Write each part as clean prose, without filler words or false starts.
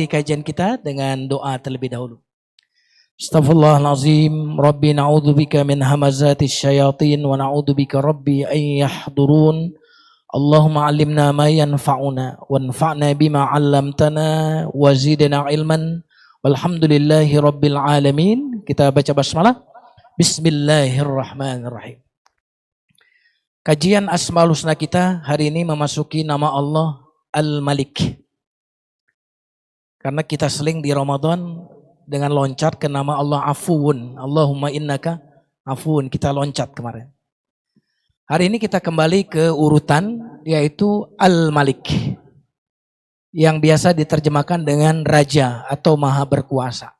Kajian kita dengan doa terlebih dahulu. Astaghfirullahalazim, Rabbi na'udzubika min hamazatis syayatin wa na'udzubika Rabbi an yahdurun. Allahumma 'allimna ma yanfa'una wanfa'na bima 'allamtana wa zidna ilman. Walhamdulillahi rabbil alamin. Kita baca basmalah. Bismillahirrahmanirrahim. Kajian Asmaul Husna kita hari ini memasuki nama Allah Al-Malik. Karena kita seling di Ramadan dengan loncat ke nama Allah Afuun. Allahumma innaka afuun. Kita loncat kemarin. Hari ini kita kembali ke urutan yaitu Al-Malik. Yang biasa diterjemahkan dengan Raja atau Maha Berkuasa.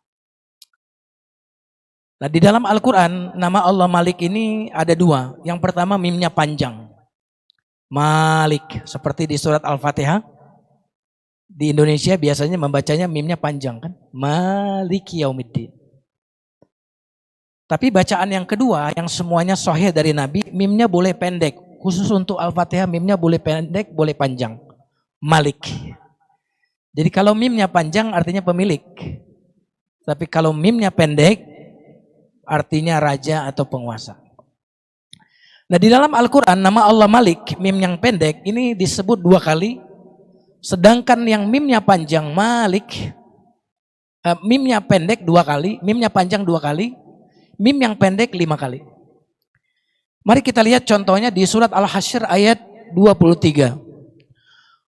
Nah, di dalam Al-Quran nama Allah Malik ini ada dua. Yang pertama mimnya panjang. Malik. Seperti di surat Al-Fatihah. Di Indonesia biasanya membacanya mimnya panjang kan. Maliki yaumiddin. Tapi bacaan yang kedua yang semuanya sahih dari Nabi, mimnya boleh pendek. Khusus untuk Al-Fatihah mimnya boleh pendek, boleh panjang. Malik. Jadi kalau mimnya panjang artinya pemilik. Tapi kalau mimnya pendek artinya raja atau penguasa. Nah, di dalam Al-Quran nama Allah Malik, mim yang pendek ini disebut dua kali. Sedangkan yang mimnya panjang Malik, mimnya pendek dua kali, mimnya panjang dua kali, mim yang pendek 5 kali. Mari kita lihat contohnya di surat Al-Hasyr ayat 23.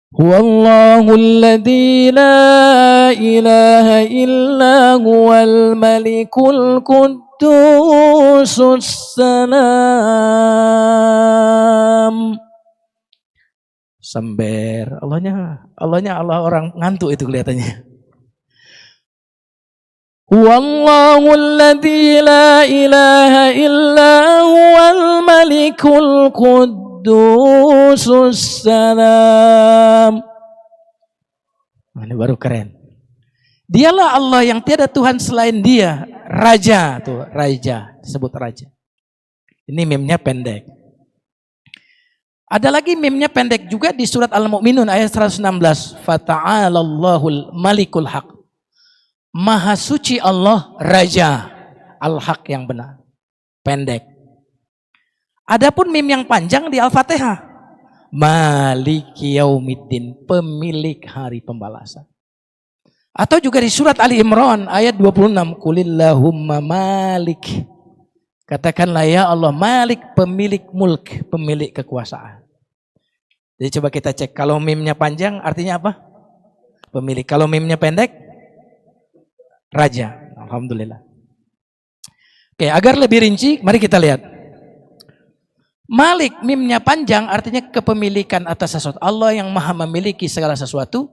Huwallahul ladzi la ilaha illa huwal malikul quddusus salam. Sember, Allahnya Allah orang ngantuk itu kelihatannya. Wallahul ladzi la ilaha illa huwal malikul quddusus salam. Ini baru keren. Dialah Allah yang tiada Tuhan selain Dia, Raja tuh, Raja disebut Raja. Ini mimnya pendek. Ada lagi mimnya pendek juga di surat Al-Mu'minun ayat 116. Fata'alallahul malikul haq. Maha suci Allah Raja Al-Haq yang benar. Pendek. Adapun mim yang panjang di Al-Fatihah. Maliki yaumiddin. Pemilik hari pembalasan. Atau juga di surat Ali Imran ayat 26. Kulillahumma malik. Katakanlah ya Allah Malik, pemilik mulk, pemilik kekuasaan. Jadi coba kita cek, kalau mimnya panjang artinya apa? Pemilik. Kalau mimnya pendek, Raja. Alhamdulillah. Oke, agar lebih rinci, mari kita lihat. Malik, mimnya panjang artinya kepemilikan atas sesuatu. Allah yang maha memiliki segala sesuatu.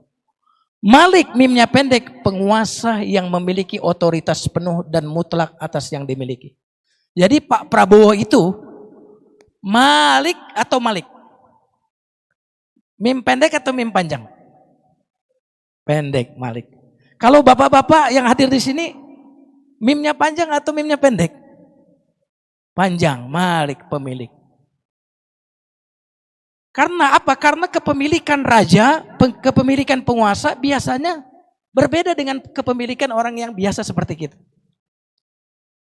Malik, mimnya pendek, penguasa yang memiliki otoritas penuh dan mutlak atas yang dimiliki. Jadi Pak Prabowo itu Malik atau Malik? Mim pendek atau mim panjang? Pendek, Malik. Kalau bapak-bapak yang hadir di sini, mimnya panjang atau mimnya pendek? Panjang, Malik pemilik. Karena apa? Karena kepemilikan raja, kepemilikan penguasa biasanya berbeda dengan kepemilikan orang yang biasa seperti kita.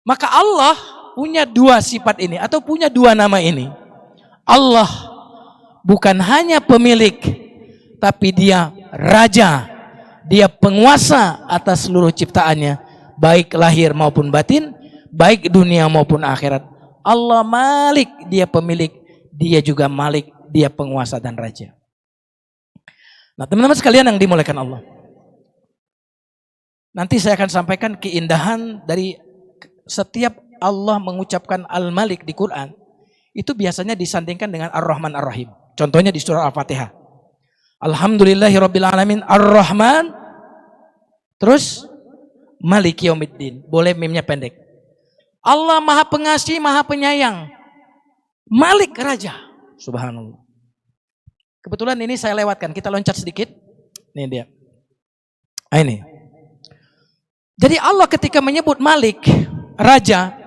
Maka Allah punya dua sifat ini atau punya dua nama ini. Allah bukan hanya pemilik, tapi Dia Raja. Dia penguasa atas seluruh ciptaannya, baik lahir maupun batin, baik dunia maupun akhirat. Allah Malik, Dia pemilik, Dia juga Malik, Dia penguasa dan Raja. Nah, teman-teman sekalian yang dimuliakan Allah. Nanti saya akan sampaikan keindahan dari setiap Allah mengucapkan Al-Malik di Quran, itu biasanya disandingkan dengan Ar-Rahman Ar-Rahim. Contohnya di surah Al-Fatihah. Alhamdulillahirrabbilalamin Ar-Rahman. Terus Maliki yaumiddin. Boleh mimnya pendek. Allah maha pengasih, maha penyayang. Malik Raja. Subhanallah. Kebetulan ini saya lewatkan. Kita loncat sedikit. Ini dia. Ini. Jadi Allah ketika menyebut Malik, Raja,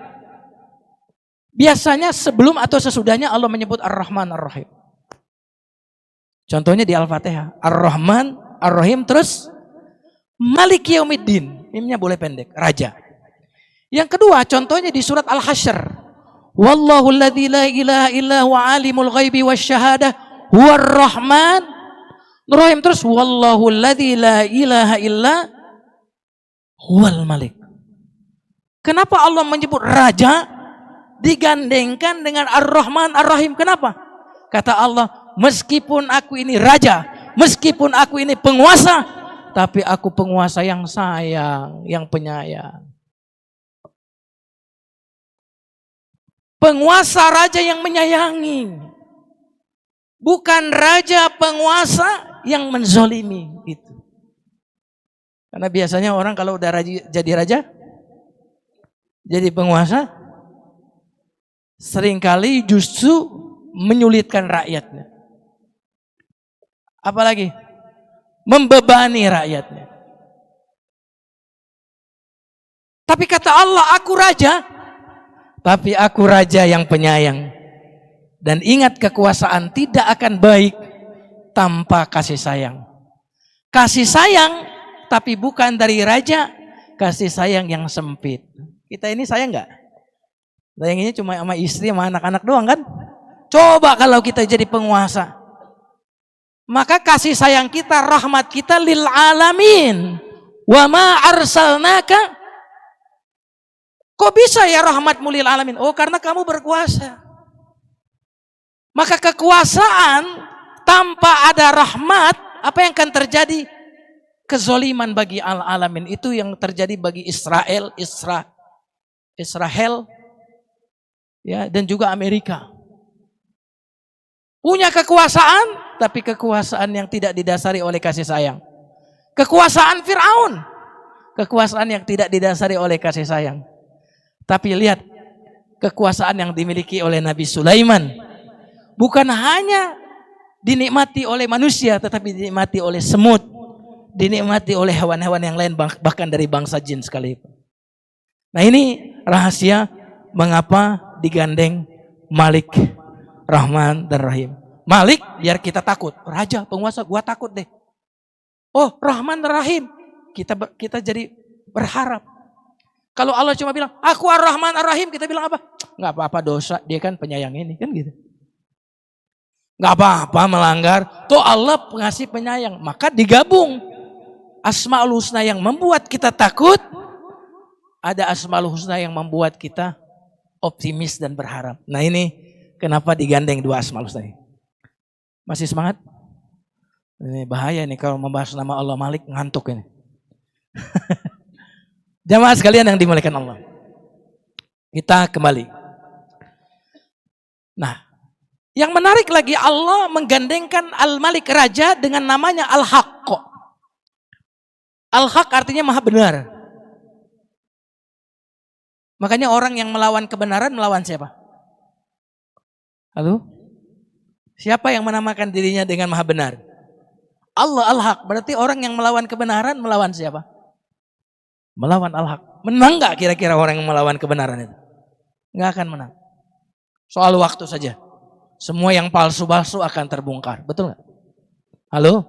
biasanya sebelum atau sesudahnya Allah menyebut Ar-Rahman Ar-Rahim. Contohnya di Al-Fatihah. Ar-Rahman Ar-Rahim terus Malik Yaumiddin, mimnya boleh pendek, raja. Yang kedua, contohnya di surat Al-Hasyr. Wallahu alladzi la ilaha illa huwa alimul ghaibi wasyahadah huwar rahman rahim. Terus wallahu alladzi la ilaha illa huwal malik. Kenapa Allah menyebut raja digandengkan dengan Ar-Rahman Ar-Rahim? Kenapa? Kata Allah, meskipun aku ini raja, meskipun aku ini penguasa, tapi aku penguasa yang sayang, yang penyayang. Penguasa raja yang menyayangi. Bukan raja penguasa yang menzolimi. Gitu. Karena biasanya orang kalau udah jadi raja, jadi penguasa, seringkali justru menyulitkan rakyatnya. Apalagi membebani rakyatnya. Tapi kata Allah, aku raja, tapi aku raja yang penyayang. Dan ingat, kekuasaan tidak akan baik tanpa kasih sayang. Kasih sayang, tapi bukan dari raja, kasih sayang yang sempit. Kita ini sayang nggak? Sayanginnya cuma sama istri, sama anak-anak doang kan? Coba kalau kita jadi penguasa. Maka kasih sayang kita, rahmat kita lil alamin. Wa ma arsalnaka. Kok bisa ya rahmatmu lil alamin? Oh, karena kamu berkuasa. Maka kekuasaan tanpa ada rahmat, apa yang akan terjadi? Kezoliman bagi al-alamin. Itu yang terjadi bagi Israel, ya, dan juga Amerika. Punya kekuasaan, tapi kekuasaan yang tidak didasari oleh kasih sayang. Kekuasaan Fir'aun, kekuasaan yang tidak didasari oleh kasih sayang. Tapi lihat kekuasaan yang dimiliki oleh Nabi Sulaiman, bukan hanya dinikmati oleh manusia, tetapi dinikmati oleh semut, dinikmati oleh hewan-hewan yang lain, bahkan dari bangsa jin sekalipun. Nah, ini rahasia mengapa digandeng Malik, Rahman, dan Rahim. Malik biar kita takut, raja, penguasa, gua takut deh. Oh, Rahman dan Rahim, kita jadi berharap. Kalau Allah cuma bilang, aku Ar-Rahman Ar-Rahim, kita bilang apa? Nggak apa-apa dosa, dia kan penyayang ini, kan gitu. Nggak apa-apa melanggar, toh Allah pengasih penyayang. Maka digabung Asmaul Husna yang membuat kita takut, ada Asmaul Husna yang membuat kita optimis dan berharap. Nah, ini kenapa digandeng dua Asmaul Husna ini. Masih semangat? Ini bahaya nih kalau membahas nama Allah Malik, ngantuk ini. Jamaah sekalian yang dimuliakan Allah. Kita kembali. Nah, yang menarik lagi, Allah menggandengkan Al-Malik Raja dengan namanya Al-Haq. Al-Haq artinya maha benar. Makanya orang yang melawan kebenaran melawan siapa? Halo? Siapa yang menamakan dirinya dengan maha benar? Allah Al-Haq. Berarti orang yang melawan kebenaran melawan siapa? Melawan Al-Haq. Menang gak kira-kira orang yang melawan kebenaran itu? Gak akan menang. Soal waktu saja. Semua yang palsu-palsu akan terbongkar. Betul gak? Halo?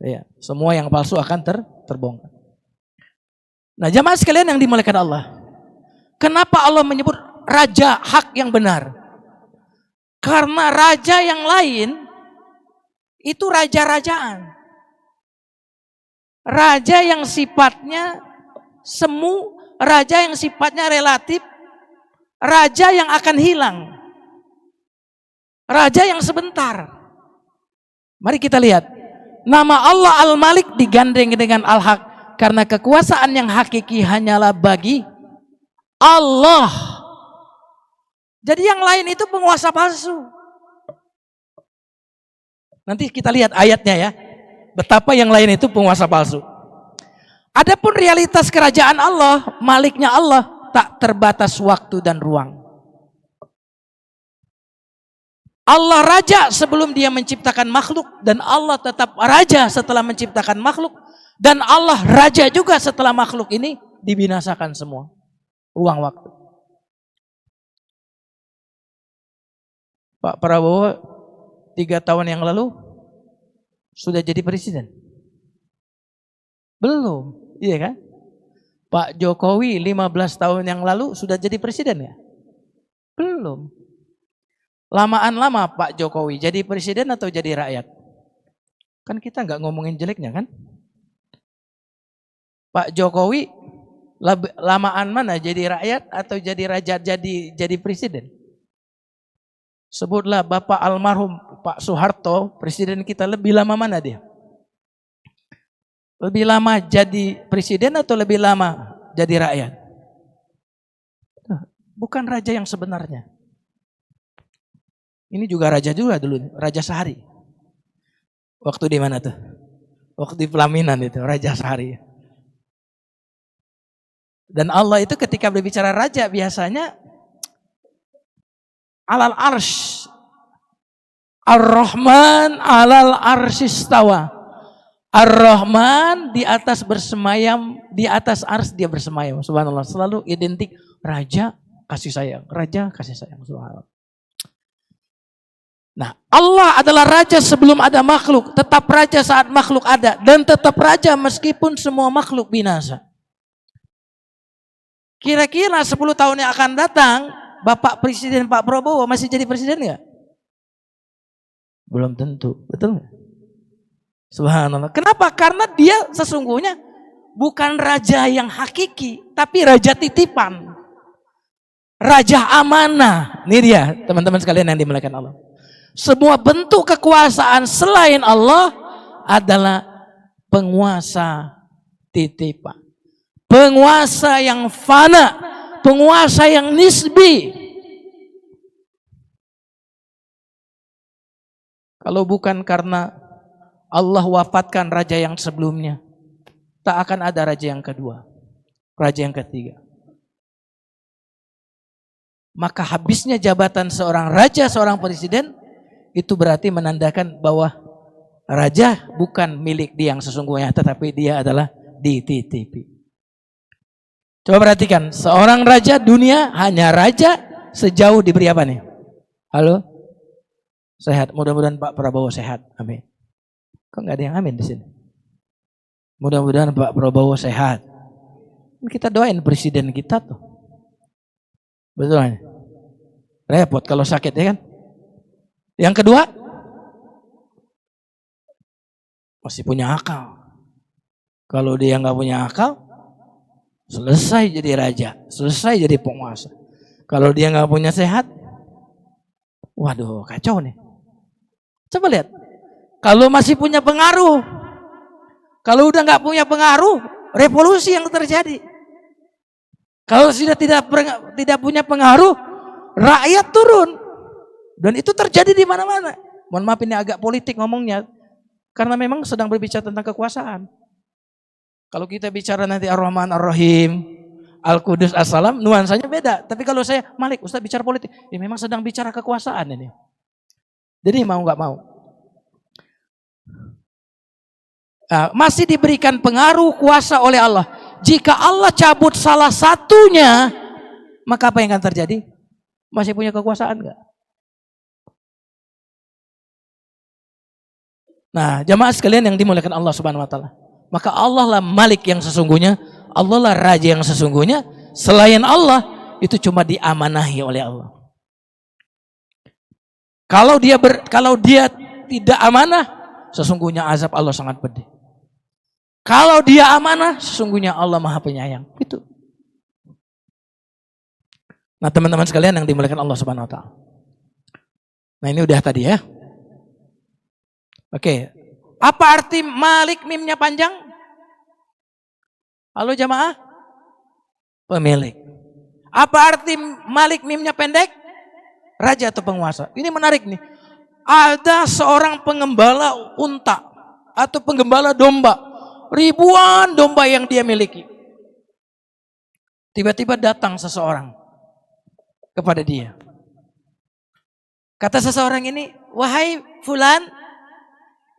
Iya. Semua yang palsu akan terbongkar. Nah, jamaah sekalian yang dimuliakan Allah. Kenapa Allah menyebut raja hak yang benar? Karena raja yang lain itu raja-rajaan. Raja yang sifatnya semu, raja yang sifatnya relatif, raja yang akan hilang, raja yang sebentar. Mari kita lihat, nama Allah Al-Malik digandeng dengan Al-Haq, karena kekuasaan yang hakiki hanyalah bagi Allah. Jadi yang lain itu penguasa palsu. Nanti kita lihat ayatnya ya, betapa yang lain itu penguasa palsu. Adapun realitas kerajaan Allah, Maliknya Allah, tak terbatas waktu dan ruang. Allah raja sebelum dia menciptakan makhluk, dan Allah tetap raja setelah menciptakan makhluk, dan Allah raja juga setelah makhluk ini dibinasakan semua. Ruang waktu. Pak Prabowo 3 tahun yang lalu sudah jadi presiden. Belum, iya kan? Pak Jokowi 15 tahun yang lalu sudah jadi presiden ya? Belum. Lamaan-lama Pak Jokowi jadi presiden atau jadi rakyat? Kan kita nggak ngomongin jeleknya kan? Pak Jokowi lamaan mana jadi rakyat atau jadi raja jadi presiden? Sebutlah Bapak almarhum Pak Soeharto, presiden kita, lebih lama mana dia? Lebih lama jadi presiden atau lebih lama jadi rakyat? Bukan raja yang sebenarnya. Ini juga raja juga dulu, Raja Sehari. Waktu di mana tuh? Waktu di Pelaminan itu, Raja Sehari. Dan Allah itu ketika berbicara raja biasanya alal arsh. Ar-Rahman alal arsyistawa. Ar-Rahman di atas bersemayam, di atas ars dia bersemayam. Subhanallah, selalu identik raja kasih sayang, raja kasih sayang. Subhanallah. Nah, Allah adalah raja sebelum ada makhluk, tetap raja saat makhluk ada, dan tetap raja meskipun semua makhluk binasa. Kira-kira 10 tahun yang akan datang, Bapak Presiden Pak Prabowo masih jadi presiden nggak? Belum tentu, betul nggak? Subhanallah. Kenapa? Karena dia sesungguhnya bukan raja yang hakiki, tapi raja titipan. Raja amanah. Ini dia teman-teman sekalian yang dimuliakan Allah. Semua bentuk kekuasaan selain Allah adalah penguasa titipan. Penguasa yang fana, penguasa yang nisbi. Kalau bukan karena Allah wafatkan raja yang sebelumnya, tak akan ada raja yang kedua, raja yang ketiga. Maka habisnya jabatan seorang raja, seorang presiden, itu berarti menandakan bahwa raja bukan milik dia yang sesungguhnya, tetapi dia adalah dititipi. Coba perhatikan, seorang raja dunia hanya raja sejauh diberi apa nih? Halo? Sehat, mudah-mudahan Pak Prabowo sehat, amin. Kok nggak ada yang amin di sini? Mudah-mudahan Pak Prabowo sehat. Kita doain presiden kita tuh. Betul. Repot kalau sakit ya kan? Yang kedua, masih punya akal. Kalau dia nggak punya akal, selesai jadi raja, selesai jadi penguasa. Kalau dia nggak punya sehat, waduh kacau nih. Coba lihat, kalau masih punya pengaruh, kalau udah nggak punya pengaruh, revolusi yang terjadi. Kalau sudah tidak punya pengaruh, rakyat turun. Dan itu terjadi di mana-mana. Mohon maaf ini agak politik ngomongnya. Karena memang sedang berbicara tentang kekuasaan. Kalau kita bicara nanti Ar-Rahman Ar-Rahim, Al-Qudus As-Salam, nuansanya beda. Tapi kalau saya, Malik, Ustaz bicara politik, ya memang sedang bicara kekuasaan ini. Jadi mau nggak mau. Nah, masih diberikan pengaruh kuasa oleh Allah. Jika Allah cabut salah satunya, maka apa yang akan terjadi? Masih punya kekuasaan nggak? Nah, jamaah sekalian yang dimuliakan Allah Subhanahu wa taala. Maka Allah lah Malik yang sesungguhnya, Allah lah Raja yang sesungguhnya. Selain Allah, itu cuma diamanahi oleh Allah. Kalau dia tidak amanah, sesungguhnya azab Allah sangat pedih. Kalau dia amanah, sesungguhnya Allah Maha Penyayang. Itu. Nah, teman-teman sekalian yang dimuliakan Allah Subhanahu wa taala. Nah, ini udah tadi ya. Oke. Apa arti Malik mimnya panjang? Halo jamaah? Pemilik. Apa arti Malik mimnya pendek? Raja atau penguasa. Ini menarik nih. Ada seorang pengembala unta atau penggembala domba. Ribuan domba yang dia miliki. Tiba-tiba datang seseorang kepada dia. Kata seseorang ini, wahai fulan,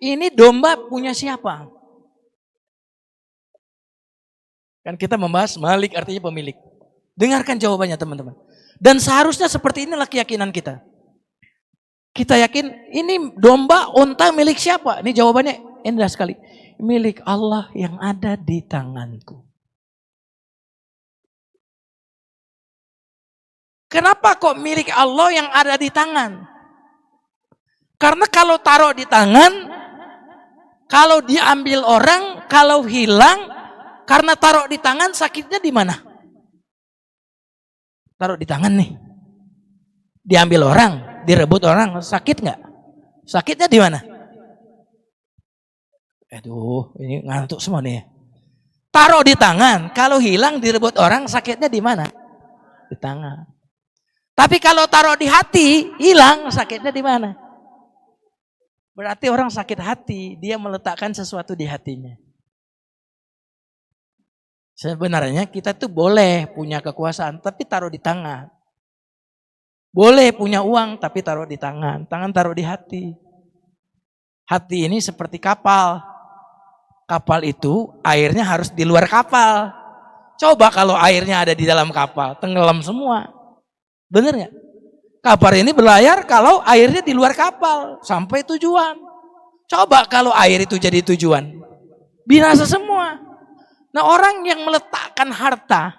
ini domba punya siapa? Kan kita membahas Malik artinya pemilik. Dengarkan jawabannya teman-teman. Dan seharusnya seperti inilah keyakinan kita. Kita yakin ini domba, unta milik siapa? Ini jawabannya indah sekali. milik Allah yang ada di tanganku. Kenapa kok milik Allah yang ada di tangan? Karena kalau taruh di tangan, kalau diambil orang, kalau hilang, karena taruh di tangan, sakitnya di mana? Taruh di tangan nih. Diambil orang, direbut orang, sakit nggak? Sakitnya di mana? Aduh, ini ngantuk semua nih. Taruh di tangan, kalau hilang direbut orang, sakitnya di mana? Di tangan. Tapi kalau taruh di hati, hilang, sakitnya di mana? Berarti orang sakit hati, dia meletakkan sesuatu di hatinya. Sebenarnya kita tuh boleh punya kekuasaan, tapi taruh di tangan. Boleh punya uang, tapi taruh di tangan. Tangan taruh di hati. Hati ini seperti kapal. Kapal itu airnya harus di luar kapal. Coba kalau airnya ada di dalam kapal, tenggelam semua. Bener nggak? Kapal ini berlayar kalau airnya di luar kapal sampai tujuan. Coba kalau air itu jadi tujuan, binasa semua. Nah, orang yang meletakkan harta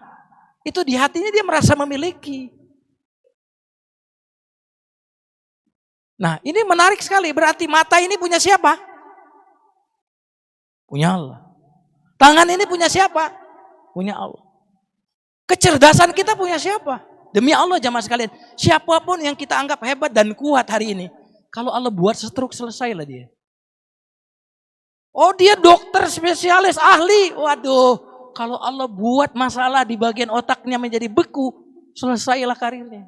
itu di hatinya dia merasa memiliki. Nah, ini menarik sekali. Berarti mata ini punya siapa? Punya Allah. Tangan ini punya siapa? Punya Allah. Kecerdasan kita punya siapa? Demi Allah jamaah sekalian, siapapun yang kita anggap hebat dan kuat hari ini, kalau Allah buat stroke selesailah dia. Oh dia dokter spesialis ahli, waduh, kalau Allah buat masalah di bagian otaknya menjadi beku, selesailah karirnya.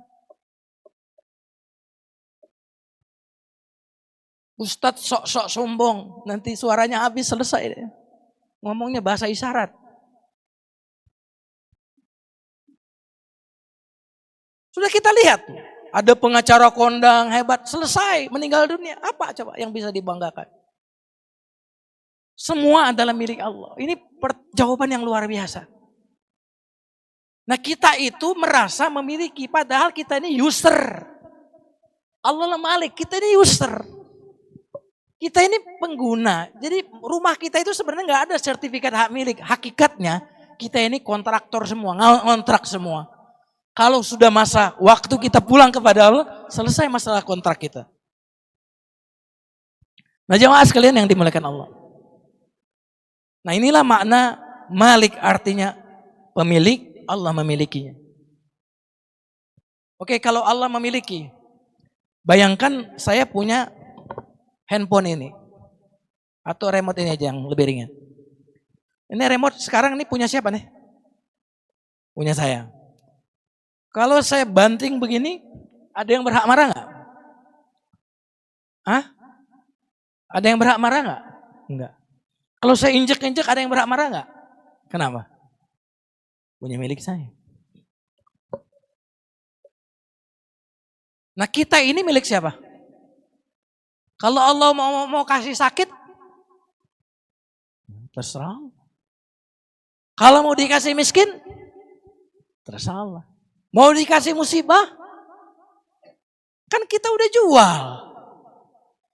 Ustadz sok-sok sombong, nanti suaranya habis selesai deh. Ngomongnya bahasa isyarat. Sudah kita lihat, ada pengacara kondang hebat, selesai, meninggal dunia. Apa coba yang bisa dibanggakan? Semua adalah milik Allah. Ini jawaban yang luar biasa. Nah kita itu merasa memiliki, padahal kita ini user. Allah Malik, kita ini user. Kita ini pengguna. Jadi rumah kita itu sebenarnya nggak ada sertifikat hak milik. Hakikatnya kita ini kontraktor semua, ngontrak semua. Kalau sudah masa waktu kita pulang kepada Allah, selesai masalah kontrak kita. Nah jemaah sekalian yang dimuliakan Allah. Nah inilah makna Malik, artinya pemilik, Allah memilikinya. Oke, kalau Allah memiliki, bayangkan saya punya handphone ini. Atau remote ini aja yang lebih ringan. Ini remote sekarang ini punya siapa nih? Punya saya. Kalau saya banting begini, ada yang berhak marah nggak? Hah? Ada yang berhak marah nggak? Enggak. Kalau saya injek-injek, ada yang berhak marah nggak? Kenapa? Punya milik saya. Nah kita ini milik siapa? Kalau Allah mau kasih sakit, terserah. Kalau mau dikasih miskin, terserah Allah. Mau dikasih musibah, kan kita udah jual.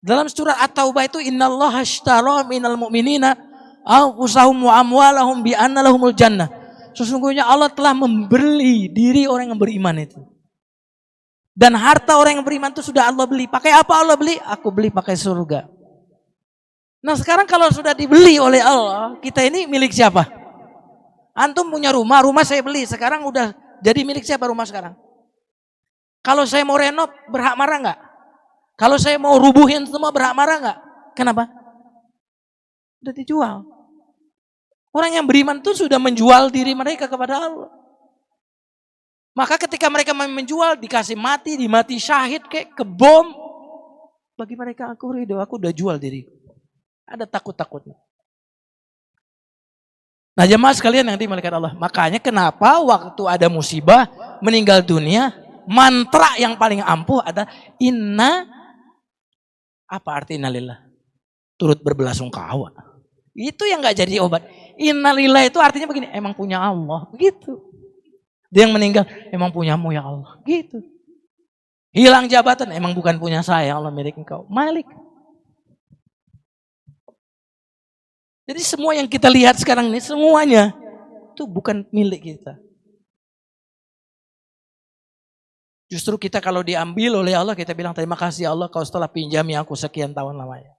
Dalam surat At-Taubah itu innallaha ashtara minal mu'minina anfusahum wa amwalahum bi anna lahumul jannah. Sesungguhnya Allah telah membeli diri orang yang beriman itu. Dan harta orang yang beriman itu sudah Allah beli. Pakai apa Allah beli? Aku beli pakai surga. Nah sekarang kalau sudah dibeli oleh Allah, kita ini milik siapa? Antum punya rumah saya beli. Sekarang udah jadi milik siapa rumah sekarang? Kalau saya mau renov, berhak marah nggak? Kalau saya mau rubuhin semua, berhak marah nggak? Kenapa? Udah dijual. Orang yang beriman itu sudah menjual diri mereka kepada Allah. Maka ketika mereka menjual, dikasih mati, dimati syahid, kayak kebom. Bagi mereka aku ridho, aku udah jual diri. Ada takut-takutnya. Nah jemaah sekalian yang dimuliakan Allah. Makanya kenapa waktu ada musibah, meninggal dunia, mantra yang paling ampuh adalah inna, apa arti innalillah? Turut berbelasungkawa. Itu yang gak jadi obat. Innalillah itu artinya begini, emang punya Allah. Begitu. Dia yang meninggal, emang punyamu ya Allah. Gitu. Hilang jabatan, emang bukan punya saya, Allah milik engkau. Malik. Jadi semua yang kita lihat sekarang ini semuanya itu bukan milik kita. Justru kita kalau diambil oleh Allah, kita bilang terima kasih Allah kau telah pinjami aku sekian tahun lamanya.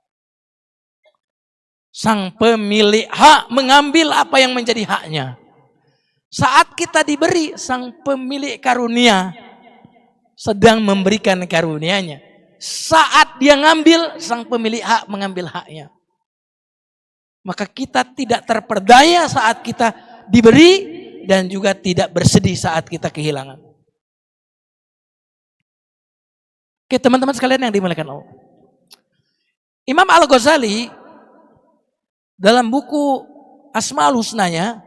Sang pemilik hak mengambil apa yang menjadi haknya. Saat kita diberi, sang pemilik karunia sedang memberikan karunia-Nya. Saat dia ngambil, sang pemilik hak mengambil haknya. Maka kita tidak terperdaya saat kita diberi dan juga tidak bersedih saat kita kehilangan. Oke, teman-teman sekalian yang dimuliakan Allah. Imam Al-Ghazali dalam buku Asmaul Husnanya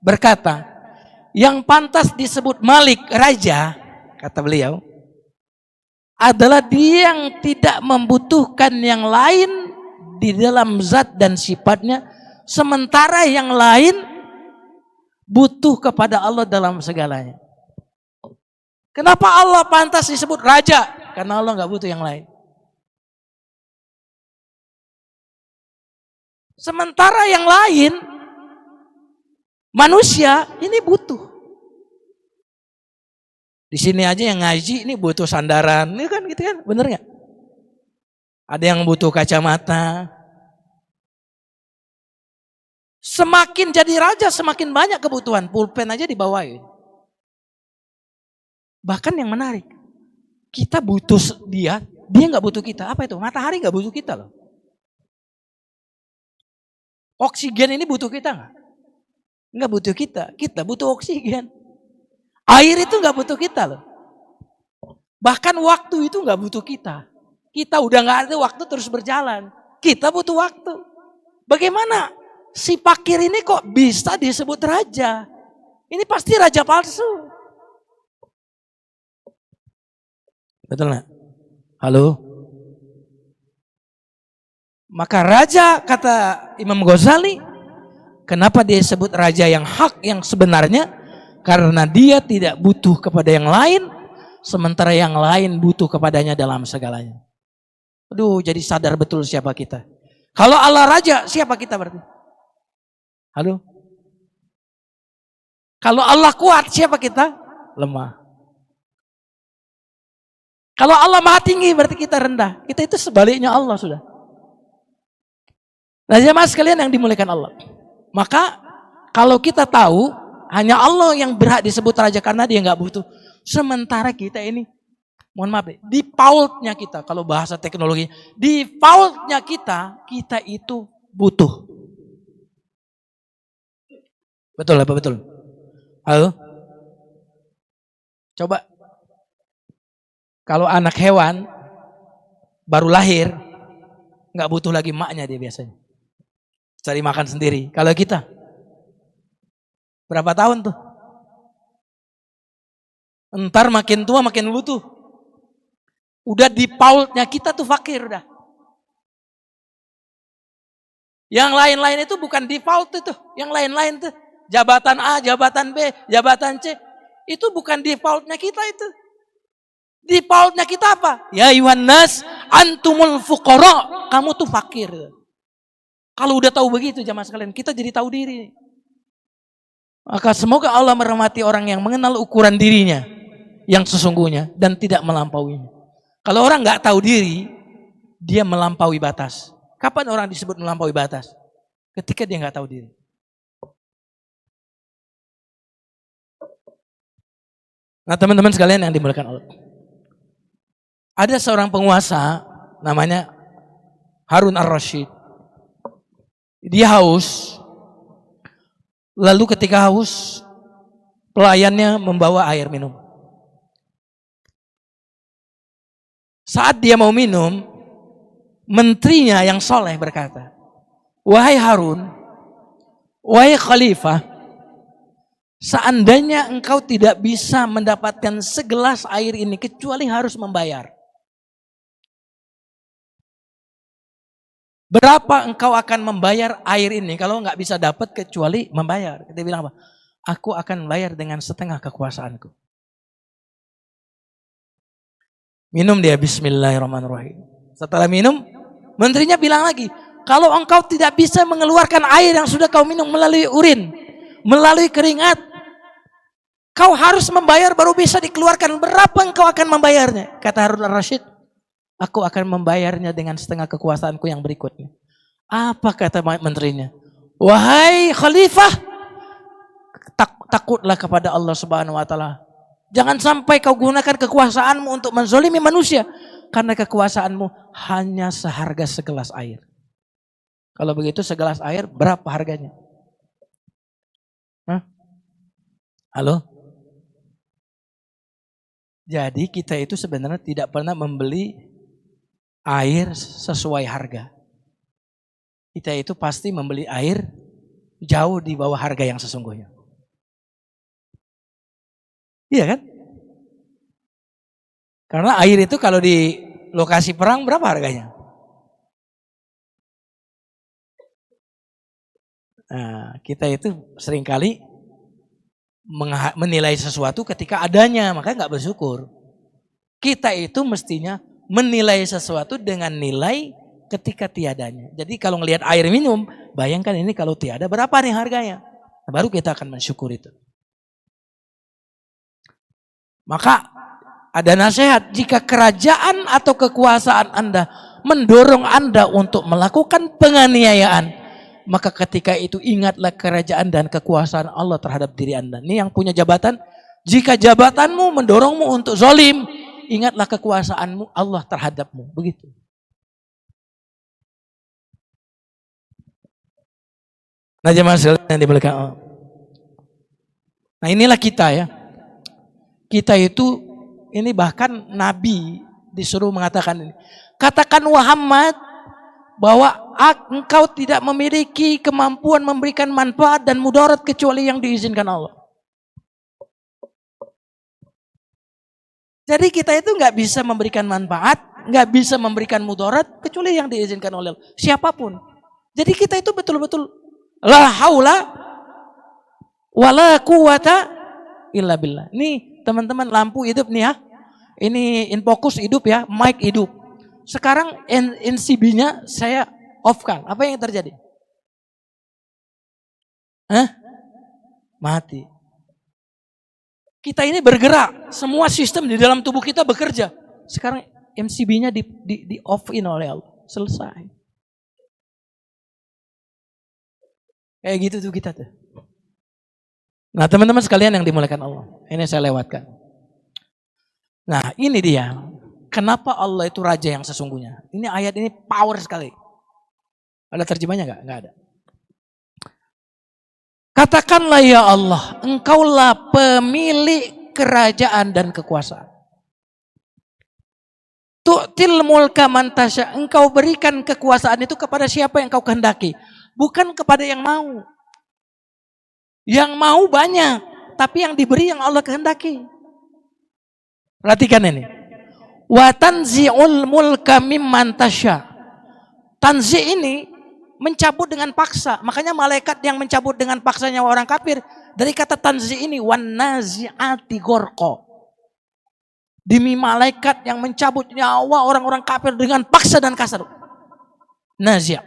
berkata, yang pantas disebut Malik, raja, kata beliau, adalah dia yang tidak membutuhkan yang lain di dalam zat dan sifatnya, sementara yang lain butuh kepada Allah dalam segalanya. Kenapa Allah pantas disebut raja? Karena Allah nggak butuh yang lain. Sementara yang lain, manusia ini butuh. Di sini aja yang ngaji ini butuh sandaran, ini kan gitu kan, bener nggak? Ada yang butuh kacamata. Semakin jadi raja, semakin banyak kebutuhan. Pulpen aja dibawain. Bahkan yang menarik, kita butuh dia nggak butuh kita. Apa itu? Matahari nggak butuh kita loh. Oksigen ini butuh kita nggak? Nggak butuh kita. Kita butuh oksigen. Air itu nggak butuh kita loh. Bahkan waktu itu nggak butuh kita. Kita udah nggak ada waktu terus berjalan. Kita butuh waktu. Bagaimana si fakir ini kok bisa disebut raja? Ini pasti raja palsu. Betul nggak? Halo? Maka raja, kata Imam Ghazali, kenapa dia sebut raja yang hak, yang sebenarnya? Karena dia tidak butuh kepada yang lain, sementara yang lain butuh kepadanya dalam segalanya. Aduh, jadi sadar betul siapa kita. Kalau Allah raja, siapa kita berarti? Halo? Kalau Allah kuat, siapa kita? Lemah. Kalau Allah maha tinggi, berarti kita rendah. Kita itu sebaliknya Allah sudah. Nah, jemaah sekalian yang dimuliakan Allah. Maka kalau kita tahu hanya Allah yang berhak disebut raja karena dia nggak butuh. Sementara kita ini, mohon maaf, defaultnya kita, kalau bahasa teknologi, defaultnya kita itu butuh. Betul apa betul? Halo? Coba. Kalau anak hewan baru lahir, nggak butuh lagi maknya dia biasanya. Cari makan sendiri. Kalau kita, berapa tahun tuh? Entar makin tua makin butuh. Udah defaultnya kita tuh fakir udah. Yang lain-lain itu bukan default itu. Yang lain-lain tuh jabatan A, jabatan B, jabatan C. Itu bukan defaultnya kita itu. Defaultnya kita apa? Ya ayuhan nas antumul fuqara. Kamu tuh fakir. Kalau udah tahu begitu jamaah sekalian, kita jadi tahu diri. Maka semoga Allah merahmati orang yang mengenal ukuran dirinya yang sesungguhnya dan tidak melampauinya. Kalau orang nggak tahu diri, dia melampaui batas. Kapan orang disebut melampaui batas? Ketika dia nggak tahu diri. Nah, teman-teman sekalian yang dimuliakan Allah. Ada seorang penguasa namanya Harun Ar-Rasyid. Dia haus. Lalu ketika haus, pelayannya membawa air minum. Saat dia mau minum, menterinya yang soleh berkata, wahai Harun, wahai Khalifah, seandainya engkau tidak bisa mendapatkan segelas air ini kecuali harus membayar. Berapa engkau akan membayar air ini kalau nggak bisa dapat kecuali membayar? Dia bilang apa? Aku akan membayar dengan setengah kekuasaanku. Minum dia, bismillahirrahmanirrahim. Setelah minum, menterinya bilang lagi, Kalau engkau tidak bisa mengeluarkan air yang sudah kau minum melalui urin, melalui keringat, kau harus membayar baru bisa dikeluarkan. Berapa engkau akan membayarnya? Kata Harun al-Rasyid, aku akan membayarnya dengan setengah kekuasaanku yang berikutnya. Apa kata menterinya? Wahai khalifah, takutlah kepada Allah Subhanahu wa taala. Jangan sampai kau gunakan kekuasaanmu untuk menzolimi manusia, karena kekuasaanmu hanya seharga segelas air. Kalau begitu segelas air berapa harganya? Hah? Halo? Jadi kita itu sebenarnya tidak pernah membeli air sesuai harga. Kita itu pasti membeli air jauh di bawah harga yang sesungguhnya. Iya kan? Karena air itu kalau di lokasi perang berapa harganya? Nah, kita itu seringkali menilai sesuatu ketika adanya, makanya nggak bersyukur. Kita itu mestinya menilai sesuatu dengan nilai ketika tiadanya. Jadi kalau ngelihat air minum, bayangkan ini kalau tiada berapa nih harganya. Nah, baru kita akan mensyukur itu. Maka ada nasihat, jika kerajaan atau kekuasaan Anda mendorong Anda untuk melakukan penganiayaan, maka ketika itu ingatlah kerajaan dan kekuasaan Allah terhadap diri Anda. Ini yang punya jabatan, jika jabatanmu mendorongmu untuk zalim, ingatlah kekuasaanmu Allah terhadapmu. Begitu. Nah jemaah sekalian yang dimuliakan Allah. Nah inilah kita ya. Kita itu, ini bahkan Nabi disuruh mengatakan ini. Katakan Muhammad bahwa engkau tidak memiliki kemampuan memberikan manfaat dan mudarat kecuali yang diizinkan Allah. Jadi kita itu nggak bisa memberikan manfaat, nggak bisa memberikan mudarat kecuali yang diizinkan oleh Allah. Siapapun. Jadi kita itu betul-betul la haula wala quwata illa billah. Nih teman-teman lampu hidup nih ya. Ini infocus hidup ya, mic hidup. Sekarang NCB-nya saya off-kan. Apa yang terjadi? Mati. Kita ini bergerak, semua sistem di dalam tubuh kita bekerja. Sekarang MCB-nya di off-in oleh Allah. Selesai. Kayak gitu tuh kita tuh. Nah teman-teman sekalian yang dimuliakan Allah. Ini saya lewatkan. Nah ini dia. Kenapa Allah itu raja yang sesungguhnya? Ini ayat ini power sekali. Ada terjemahnya enggak? Enggak ada. Katakanlah ya Allah, engkaulah pemilik kerajaan dan kekuasaan. Tu'til mulka man tasya, engkau berikan kekuasaan itu kepada siapa yang kau kehendaki. Bukan kepada yang mau. Yang mau banyak, tapi yang diberi yang Allah kehendaki. Perhatikan ini. Wa tanzi'ul mulka mimman tasya. Tanzi ini mencabut dengan paksa. Makanya malaikat yang mencabut dengan paksanya orang kafir, dari kata tanzi ini wan nazi'ati ghorqa. Demi malaikat yang mencabut nyawa orang-orang kafir dengan paksa dan kasar. Nazi'.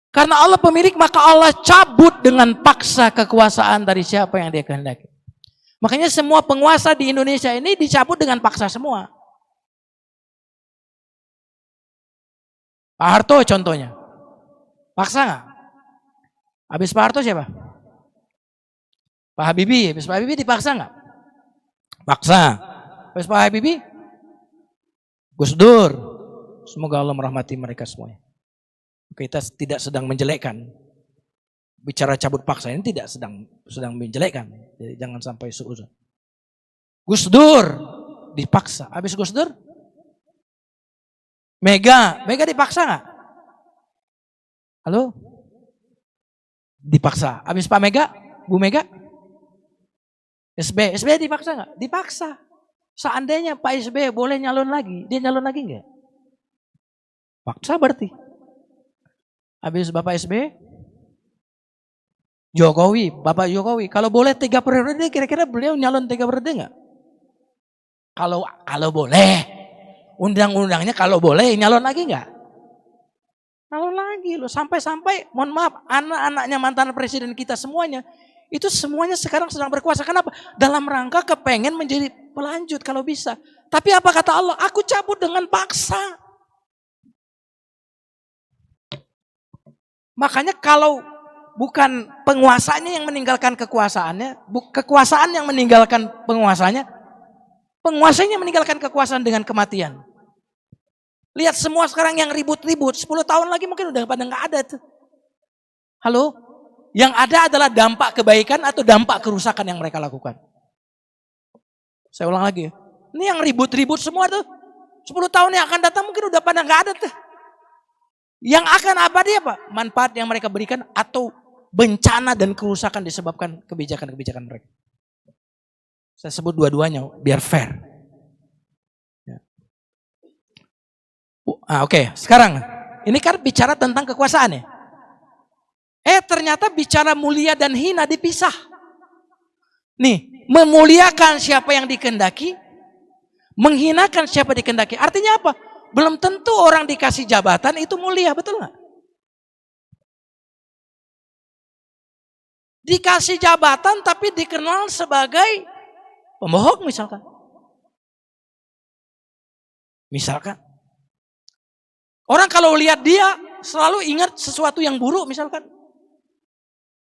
Karena Allah pemilik, maka Allah cabut dengan paksa kekuasaan dari siapa yang dia kehendaki. Makanya semua penguasa di Indonesia ini dicabut dengan paksa semua. Pak Harto contohnya. Paksa nggak? Habis Pak Harto siapa? Pak Habibie. Habis Pak Habibie dipaksa nggak? Paksa. Habis Pak Habibie? Gus Dur. Semoga Allah merahmati mereka semuanya. Kita tidak sedang menjelekkan. Bicara cabut paksa ini tidak sedang menjelekkan. Jadi jangan sampai suudzon. Gus Dur dipaksa. Habis Gus Dur? Mega dipaksa nggak? Halo? Dipaksa. Habis Pak Mega? Bu Mega? SB dipaksa nggak? Dipaksa. Seandainya Pak SB boleh nyalon lagi, dia nyalon lagi nggak? Paksa berarti. Habis Bapak SB? Jokowi, Bapak Jokowi. Kalau boleh 3 periode, kira-kira beliau nyalon 3 periode nggak? Kalau boleh. Undang-undangnya kalau boleh nyalon lagi nggak? Kalau lagi loh, sampai-sampai mohon maaf, anak-anaknya mantan presiden kita semuanya, itu semuanya sekarang sedang berkuasa. Kenapa? Dalam rangka kepengen menjadi pelanjut kalau bisa. Tapi apa kata Allah? Aku cabut dengan paksa. Makanya kalau bukan penguasanya yang meninggalkan kekuasaannya, kekuasaan yang meninggalkan penguasanya, penguasanya meninggalkan kekuasaan dengan kematian. Lihat semua sekarang yang ribut-ribut, 10 tahun lagi mungkin udah pada nggak ada tuh. Halo? Yang ada adalah dampak kebaikan atau dampak kerusakan yang mereka lakukan. Saya ulang lagi ya. Ini yang ribut-ribut semua tuh. 10 tahun yang akan datang mungkin udah pada nggak ada tuh. Yang akan abadi apa? Manfaat yang mereka berikan atau bencana dan kerusakan disebabkan kebijakan-kebijakan mereka. Saya sebut dua-duanya biar fair. Oke. Sekarang ini kan bicara tentang kekuasaan ya. Ternyata bicara mulia dan hina dipisah. Nih, memuliakan siapa yang dikehendaki, menghinakan siapa dikehendaki. Artinya apa? Belum tentu orang dikasih jabatan itu mulia, betul nggak? Dikasih jabatan tapi dikenal sebagai pembohong misalkan. Orang kalau lihat dia selalu ingat sesuatu yang buruk misalkan.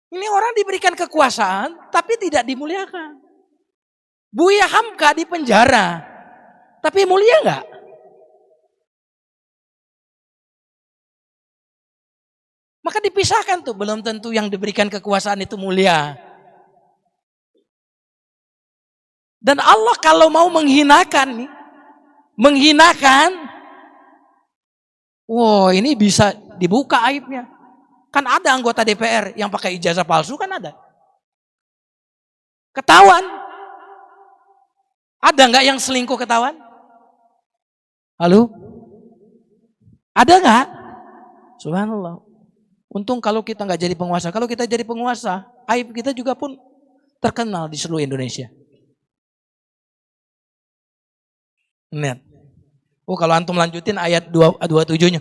Ini orang diberikan kekuasaan tapi tidak dimuliakan. Buya Hamka di penjara. Tapi mulia enggak? Maka dipisahkan tuh, belum tentu yang diberikan kekuasaan itu mulia. Dan Allah kalau mau menghinakan, wow ini bisa dibuka aibnya. Kan ada anggota DPR yang pakai ijazah palsu kan ada. Ketahuan. Ada nggak yang selingkuh ketahuan? Halo? Ada nggak? Subhanallah. Untung kalau kita nggak jadi penguasa. Kalau kita jadi penguasa, aib kita juga pun terkenal di seluruh Indonesia. Lihat. Kalau antum lanjutin ayat 27-nya.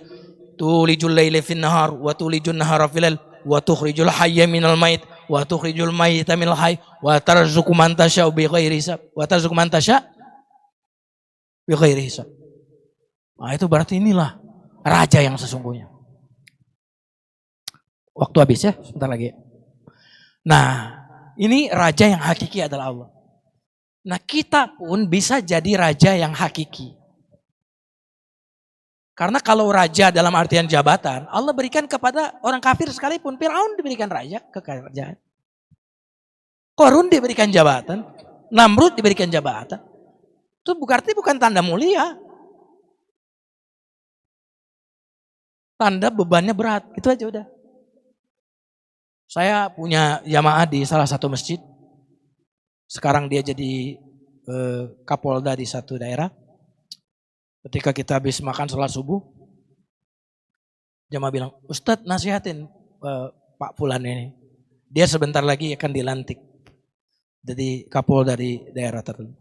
Tulijul laila fin nahar wa tulijun nahara fil lail wa tukhrijul hayya minal mait wa tukhrijul mayyita minal hayy wa tarzuqu man tasya bighairi hisab wa tarzuqu man tasya bighairi hisab. Nah, itu berarti inilah raja yang sesungguhnya. Waktu habis ya, sebentar lagi. Nah, ini raja yang hakiki adalah Allah. Nah, kita pun bisa jadi raja yang hakiki. Karena kalau raja dalam artian jabatan, Allah berikan kepada orang kafir sekalipun. Fir'aun diberikan raja, kekerajaan. Korun diberikan jabatan. Namrud diberikan jabatan. Itu berarti bukan tanda mulia. Tanda bebannya berat, itu aja udah. Saya punya jamaah di salah satu masjid. Sekarang dia jadi kapolda di satu daerah. Ketika kita habis makan sholat subuh, jamaah bilang, Ustadz nasihatin Pak Fulan ini. Dia sebentar lagi akan dilantik jadi kapolda di daerah tertentu.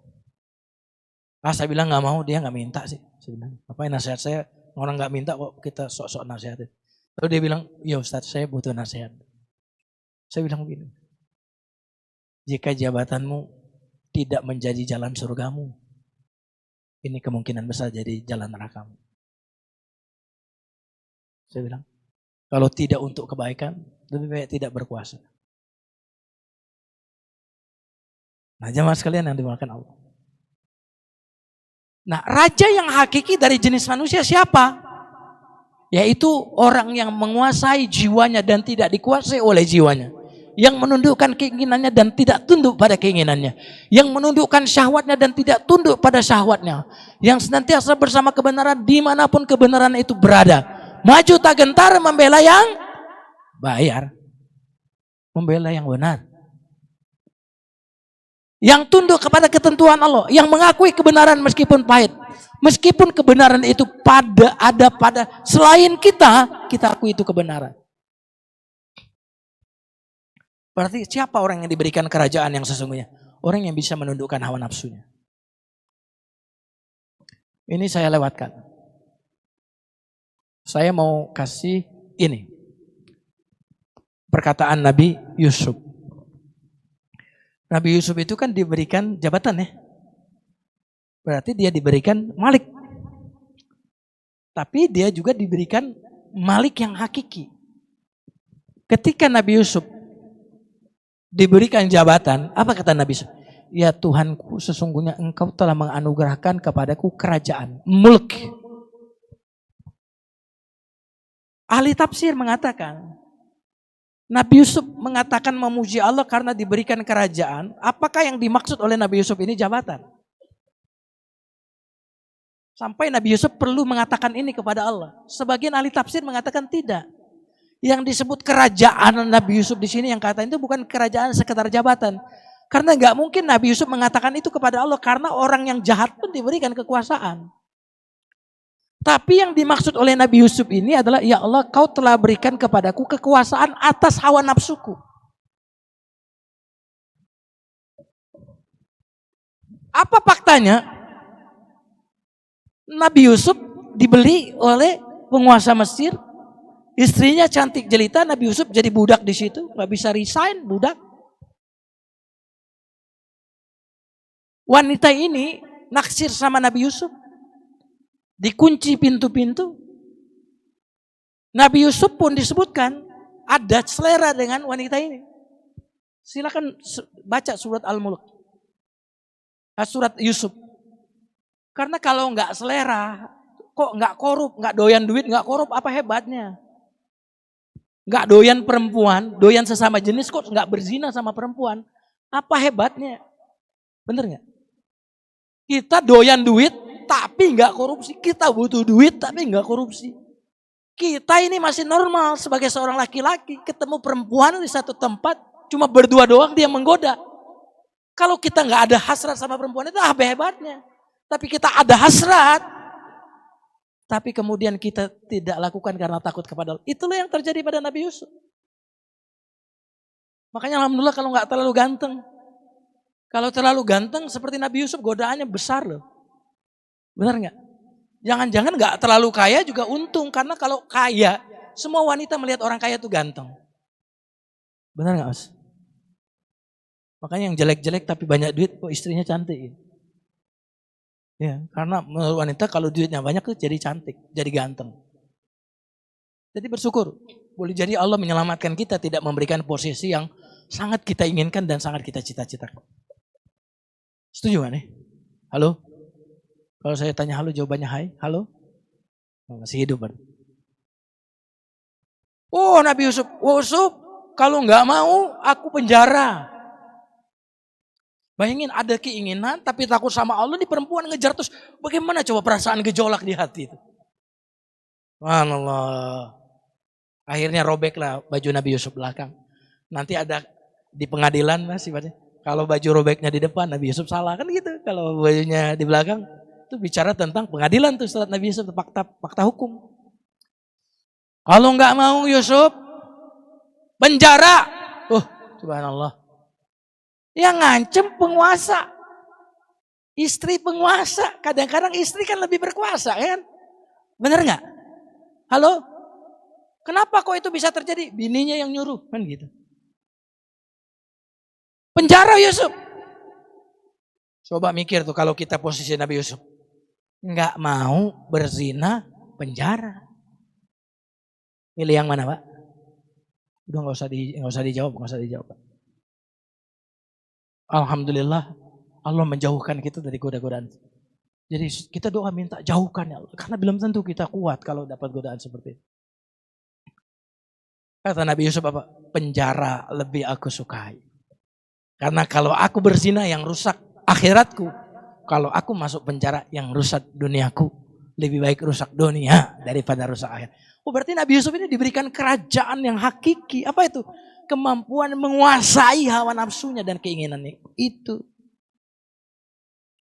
Saya bilang nggak mau, dia nggak minta sih sebenarnya. Apa nasihat saya, orang nggak minta kok kita sok-sok nasihatin. Lalu dia bilang, ya Ustadz saya butuh nasihat. Saya bilang begini, jika jabatanmu tidak menjadi jalan surgamu, ini kemungkinan besar jadi jalan nerakamu. Saya bilang, kalau tidak untuk kebaikan, lebih baik tidak berkuasa. Nah, jemaah sekalian yang dimuliakan Allah. Nah, raja yang hakiki dari jenis manusia siapa? Yaitu orang yang menguasai jiwanya dan tidak dikuasai oleh jiwanya. Yang menundukkan keinginannya dan tidak tunduk pada keinginannya. Yang menundukkan syahwatnya dan tidak tunduk pada syahwatnya. Yang senantiasa bersama kebenaran dimanapun kebenaran itu berada. Maju tak gentar membela yang bayar. Membela yang benar. Yang tunduk kepada ketentuan Allah. Yang mengakui kebenaran meskipun pahit. Meskipun kebenaran itu ada pada selain kita akui itu kebenaran. Berarti siapa orang yang diberikan kerajaan yang sesungguhnya? Orang yang bisa menundukkan hawa nafsunya. Ini saya lewatkan. Saya mau kasih Ini perkataan Nabi Yusuf. Nabi Yusuf itu kan diberikan jabatan ya. Berarti dia diberikan malik. Tapi dia juga diberikan malik yang hakiki. Ketika Nabi Yusuf diberikan jabatan, apa kata Nabi Yusuf? Ya Tuhanku, sesungguhnya engkau telah menganugerahkan kepadaku kerajaan, mulk. Ahli tafsir mengatakan, Nabi Yusuf mengatakan memuji Allah karena diberikan kerajaan. Apakah yang dimaksud oleh Nabi Yusuf ini jabatan? Sampai Nabi Yusuf perlu mengatakan ini kepada Allah. Sebagian ahli tafsir mengatakan tidak. Yang disebut kerajaan Nabi Yusuf di sini yang kata itu bukan kerajaan sekedar jabatan. Karena nggak mungkin Nabi Yusuf mengatakan itu kepada Allah karena orang yang jahat pun diberikan kekuasaan. Tapi yang dimaksud oleh Nabi Yusuf ini adalah, ya Allah, kau telah berikan kepadaku kekuasaan atas hawa nafsuku. Apa faktanya? Nabi Yusuf dibeli oleh penguasa Mesir, istrinya cantik jelita, Nabi Yusuf jadi budak di situ, nggak bisa resign, budak. Wanita ini naksir sama Nabi Yusuf. Dikunci pintu-pintu. Nabi Yusuf pun disebutkan ada selera dengan wanita ini. Silakan baca surat Al-Mulk. Surat Yusuf. Karena kalau nggak selera, kok nggak korup, nggak doyan duit, nggak korup, apa hebatnya? Nggak doyan perempuan, doyan sesama jenis, kok nggak berzina sama perempuan? Apa hebatnya? Bener nggak? Kita doyan duit, tapi nggak korupsi. Kita butuh duit tapi nggak korupsi. Kita ini masih normal sebagai seorang laki-laki. Ketemu perempuan di satu tempat, cuma berdua doang dia menggoda. Kalau kita nggak ada hasrat sama perempuan itu apa hebatnya? Tapi kita ada hasrat. Tapi kemudian kita tidak lakukan karena takut kepada Allah. Itulah yang terjadi pada Nabi Yusuf. Makanya alhamdulillah kalau nggak terlalu ganteng. Kalau terlalu ganteng seperti Nabi Yusuf godaannya besar loh. Benar nggak? Jangan-jangan nggak terlalu kaya juga untung, karena kalau kaya semua wanita melihat orang kaya itu ganteng. Benar nggak Mas? Makanya yang jelek-jelek tapi banyak duit, kok istrinya cantik. Ya, karena menurut wanita kalau duitnya banyak tuh jadi cantik, jadi ganteng. Jadi bersyukur, boleh jadi Allah menyelamatkan kita, tidak memberikan posisi yang sangat kita inginkan dan sangat kita cita-citakan. Setuju nggak nih? Halo? Kalau saya tanya halo, jawabannya hai, halo? Masih hidup kan? Oh Nabi Yusuf, kalau nggak mau aku penjara. Bayangin ada keinginan tapi takut sama Allah, di perempuan ngejar terus. Bagaimana coba perasaan gejolak di hati itu? Subhanallah. Akhirnya robeklah baju Nabi Yusuf belakang. Nanti ada di pengadilan mas sifatnya. Kalau baju robeknya di depan Nabi Yusuf salah kan gitu. Kalau bajunya di belakang. Itu bicara tentang pengadilan tuh setelah Nabi Yusuf, fakta hukum. Kalau nggak mau Yusuf, penjara. Subhanallah. Yang ngancem penguasa. Istri penguasa. Kadang-kadang istri kan lebih berkuasa kan. Bener nggak? Halo? Kenapa kok itu bisa terjadi? Bininya yang nyuruh kan gitu. Penjara Yusuf. Coba mikir tuh kalau kita posisi Nabi Yusuf. Nggak mau berzina, penjara. Milih yang mana Pak? Udah nggak usah dijawab. Alhamdulillah Allah menjauhkan kita dari goda-godaan. Jadi kita doa minta jauhkan ya Allah. Karena belum tentu kita kuat kalau dapat godaan seperti itu. Kata Nabi Yusuf apa? Penjara lebih aku sukai. Karena kalau aku berzina yang rusak akhiratku. Kalau aku masuk penjara yang rusak duniaku. Lebih baik rusak dunia daripada rusak akhirat. Oh berarti Nabi Yusuf ini diberikan kerajaan yang hakiki. Apa itu? Kemampuan menguasai hawa nafsunya dan keinginannya. Itu.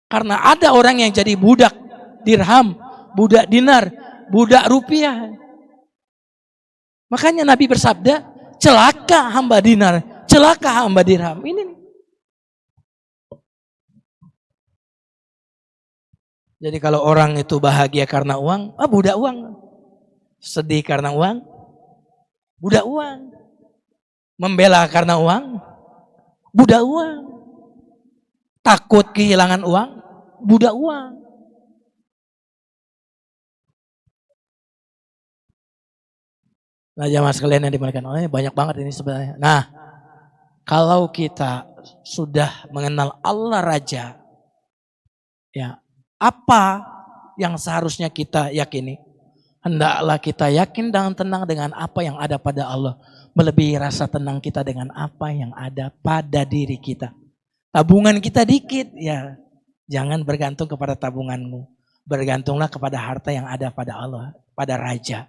Karena ada orang yang jadi budak dirham, budak dinar, budak rupiah. Makanya Nabi bersabda, celaka hamba dinar, celaka hamba dirham. Ini nih. Jadi kalau orang itu bahagia karena uang, budak uang. Sedih karena uang, budak uang. Membela karena uang, budak uang. Takut kehilangan uang, budak uang. Nah, jamaah sekalian yang dimuliakan Allah, banyak banget ini sebenarnya. Nah, kalau kita sudah mengenal Allah Raja, ya, apa yang seharusnya kita yakini? Hendaklah kita yakin dan tenang dengan apa yang ada pada Allah. Melebihi rasa tenang kita dengan apa yang ada pada diri kita. Tabungan kita dikit, ya jangan bergantung kepada tabunganmu. Bergantunglah kepada harta yang ada pada Allah, pada Raja.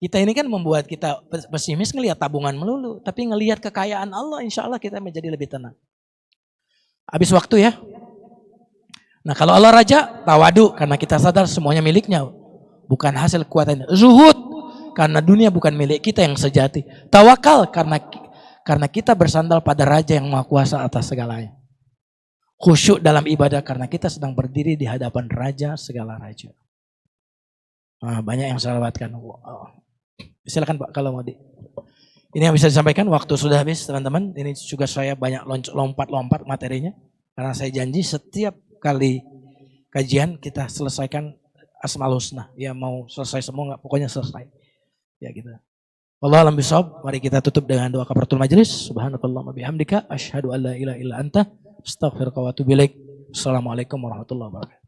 Kita ini kan membuat kita pesimis ngelihat tabungan melulu. Tapi ngelihat kekayaan Allah, insya Allah kita menjadi lebih tenang. Habis waktu ya. Nah kalau Allah Raja, tawadu karena kita sadar semuanya miliknya. Bukan hasil kekuatannya. Zuhud karena dunia bukan milik kita yang sejati. Tawakal karena kita bersandar pada Raja yang Maha Kuasa atas segalanya. Khusyuk dalam ibadah karena kita sedang berdiri di hadapan Raja segala Raja. Nah, banyak yang salawatkan. Silakan Pak kalau mau Ini yang bisa disampaikan, waktu sudah habis teman-teman. Ini juga saya banyak lompat-lompat materinya. Karena saya janji setiap kali kajian kita selesaikan Asmaul Husna. Ya mau selesai semua nggak, pokoknya selesai. Ya gitu. Wallahu a'lam bishawab. Mari kita tutup dengan doa kafaratul majelis. Subhanakallahumma bihamdika asyhadu an la ilaha illa anta astaghfiruka wa atubu ilaik. Assalamualaikum warahmatullahi wabarakatuh.